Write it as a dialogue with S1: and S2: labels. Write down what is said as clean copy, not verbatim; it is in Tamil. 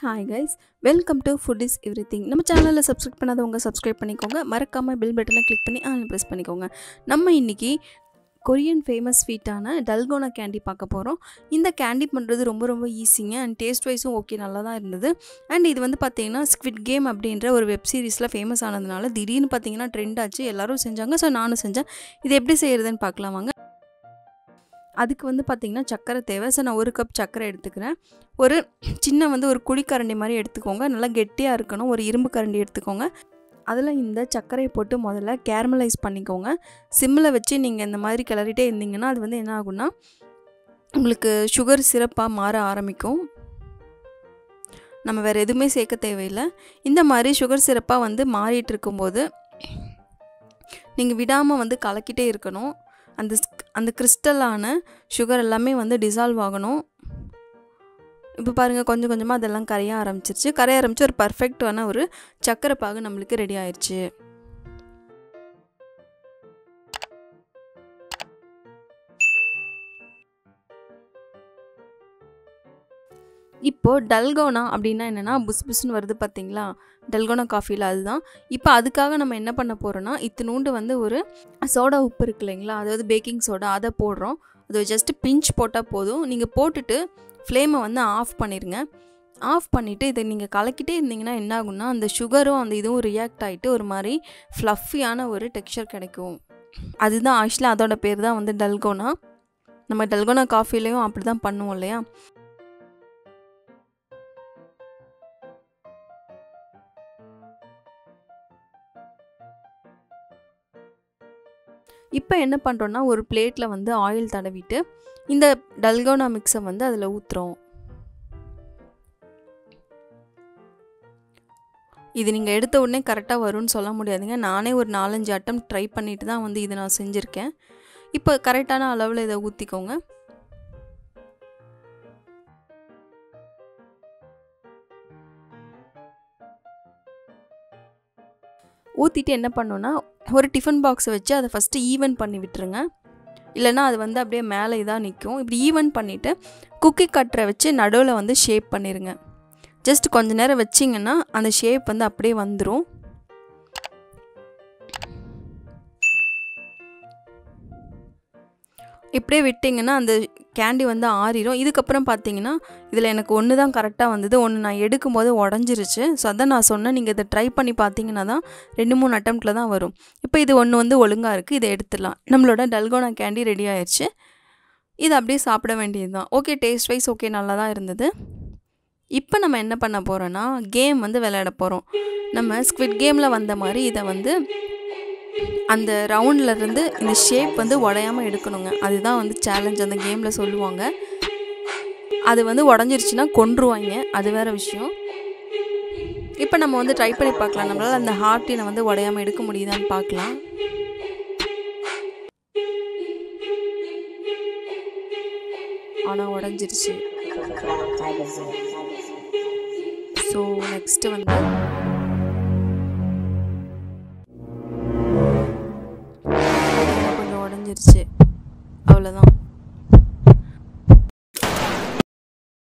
S1: Hi guys, welcome to Food is Everything. நம்ம சேனல்ல சப்ஸ்கிரைப் பண்ணாதவங்க சப்ஸ்கிரைப் பண்ணிக்கோங்க. மறக்காம பெல் பட்டனை கிளிக் பண்ணி ஆல் பிரஸ் பண்ணிக்கோங்க. நம்ம இன்னைக்கு கொரியன் ஃபேமஸ் ஸ்வீட்டான டல்கோனா கேண்டி பார்க்க போறோம். இந்த கேண்டி பண்றது ரொம்ப ஈஸிங்க அண்ட் டேஸ்ட் வைஸும் ஓகே நல்லா தான் இருந்தது. அண்ட் இது வந்து பாத்தீங்கன்னா ஸ்குவிட் கேம் அப்படின்ற ஒரு வெப் சீரிஸ்ல ஃபேமஸ் ஆனதுனால திடீர்னு பாத்தீங்கன்னா ட்ரெண்ட் ஆச்சு. எல்லாரும் செஞ்சாங்க. சோ நானும் செஞ்சேன். இது எப்படி செய்யறதுன்னு பார்க்கலாம் வாங்க. அதுக்கு வந்து பாத்தீங்கன்னா சக்கரை தேவை. ஸோ நான் 1 கப் சக்கரை எடுத்துக்கிறேன். ஒரு சின்ன வந்து ஒரு குழிக்கரண்டி மாதிரி எடுத்துக்கோங்க. நல்லா கெட்டியாக இருக்கணும். ஒரு இரும்பு கரண்டி எடுத்துக்கோங்க. அதில் இந்த சர்க்கரையை போட்டு முதல்ல கேரமலைஸ் பண்ணிக்கோங்க. சிம்மில் வச்சு நீங்கள் இந்த மாதிரி கிளறிட்டே இருந்தீங்கன்னா அது வந்து என்ன ஆகும்னா உங்களுக்கு சுகர் சிரப்பாக மாற ஆரம்பிக்கும். நம்ம வேறு எதுவுமே சேர்க்க தேவையில்லை. இந்த மாதிரி சுகர் சிரப்பாக வந்து மாறிட்டு இருக்கும்போது நீங்கள் விடாமல் வந்து கலக்கிட்டே இருக்கணும். அந்த கிறிஸ்டலான சுகர் எல்லாமே வந்து டிசால்வ் ஆகணும். இப்போ பாருங்கள் கொஞ்சம் கொஞ்சமாக அதெல்லாம் கரைய ஆரம்பிச்சிருச்சு. கரைய ஆரம்பிச்சு ஒரு பர்ஃபெக்டான ஒரு சக்கரை பாகு நம்மளுக்கு ரெடி ஆயிடுச்சு. இப்போது டல்கோனா அப்படின்னா என்னென்னா புஸ்னு வருது பார்த்தீங்களா, டல்கோனா காஃபியில் அதுதான். இப்போ அதுக்காக நம்ம என்ன பண்ண போகிறோன்னா இத்தினூண்டு வந்து ஒரு சோடா உப்பு இருக்கு இல்லைங்களா, அதாவது பேக்கிங் சோடா, அதை போடுறோம். அது ஜஸ்ட்டு பிஞ்ச் போட்டால் போதும். நீங்கள் போட்டுட்டு ஃப்ளேமை வந்து ஆஃப் பண்ணிடுங்க. ஆஃப் பண்ணிவிட்டு இதை நீங்கள் கலக்கிட்டே இருந்தீங்கன்னா என்ன ஆகும்னா அந்த சுகரும் அந்த இதுவும் ரியாக்ட் ஆகிட்டு ஒரு மாதிரி ஃப்ளஃபியான ஒரு டெக்ஸ்சர் கிடைக்கும். அதுதான் ஆக்சுவலாக அதோட பேர் தான் வந்து டல்கோனா. நம்ம டல்கோனா காஃபிலையும் அப்படி தான் பண்ணுவோம் இல்லையா. இப்போ என்ன பண்ணுறோன்னா ஒரு பிளேட்டில் வந்து ஆயில் தடவிட்டு இந்த டல்கோனா மிக்ஸை வந்து அதில் ஊற்றுறோம். இது நீங்கள் எடுத்த உடனே கரெக்டாக வரும்னு சொல்ல முடியாதுங்க. நானே ஒரு 4-5 அட்டம் ட்ரை பண்ணிட்டு தான் வந்து இதை நான் செஞ்சுருக்கேன். இப்போ கரெக்டான அளவில் இதை ஊற்றிக்கோங்க. ஊற்றிட்டு என்ன பண்ணோன்னா ஒரு டிஃபன் பாக்ஸை வச்சு அதை ஃபஸ்ட்டு ஈவன் பண்ணி விட்டுருங்க. இல்லைனா அது வந்து அப்படியே மேலே இதாக நிற்கும். இப்படி ஈவன் பண்ணிவிட்டு குக்கி கட்டரை வச்சு நடுவில் வந்து ஷேப் பண்ணிடுங்க. ஜஸ்ட் கொஞ்ச நேரம் வச்சிங்கன்னா அந்த ஷேப் வந்து அப்படியே வந்துடும். இப்படியே விட்டிங்கன்னா அந்த கேண்டி வந்து ஆறிடும். இதுக்கப்புறம் பார்த்தீங்கன்னா இதில் எனக்கு ஒன்று தான் கரெக்டாக வந்தது. ஒன்று நான் எடுக்கும்போது உடஞ்சிருச்சு. ஸோ அதான் நான் சொன்னேன், நீங்கள் இதை ட்ரை பண்ணி பார்த்தீங்கன்னா தான் 2-3 அட்டம்ப்டில் தான் வரும். இப்போ இது ஒன்று வந்து ஒழுங்காக இருக்குது. இதை எடுத்துடலாம். நம்மளோட டல்கோனா கேண்டி ரெடி ஆயிடுச்சு. இது அப்படியே சாப்பிட வேண்டியது தான். ஓகே, டேஸ்ட் வைஸ் ஓகே நல்லா தான் இருந்தது. இப்போ நம்ம என்ன பண்ண போகிறோன்னா கேம் வந்து விளையாட போகிறோம். நம்ம ஸ்குவிட் கேமில் வந்த மாதிரி இதை வந்து அந்த ரவுண்ட்லேருந்து இந்த ஷேப் வந்து உடையாமல் எடுக்கணுங்க. அதுதான் வந்து சேலஞ்ச் அந்த கேமில் சொல்லுவாங்க. அது வந்து உடஞ்சிருச்சுன்னா கொன்றுவாங்க, அது வேறு விஷயம். இப்போ நம்ம வந்து ட்ரை பண்ணி பார்க்கலாம். நம்மளால் அந்த ஹார்ட்டினை வந்து உடையாமல் எடுக்க முடியுதான்னு பார்க்கலாம். ஆனால் உடஞ்சிருச்சு. ஸோ நெக்ஸ்ட்டு வந்து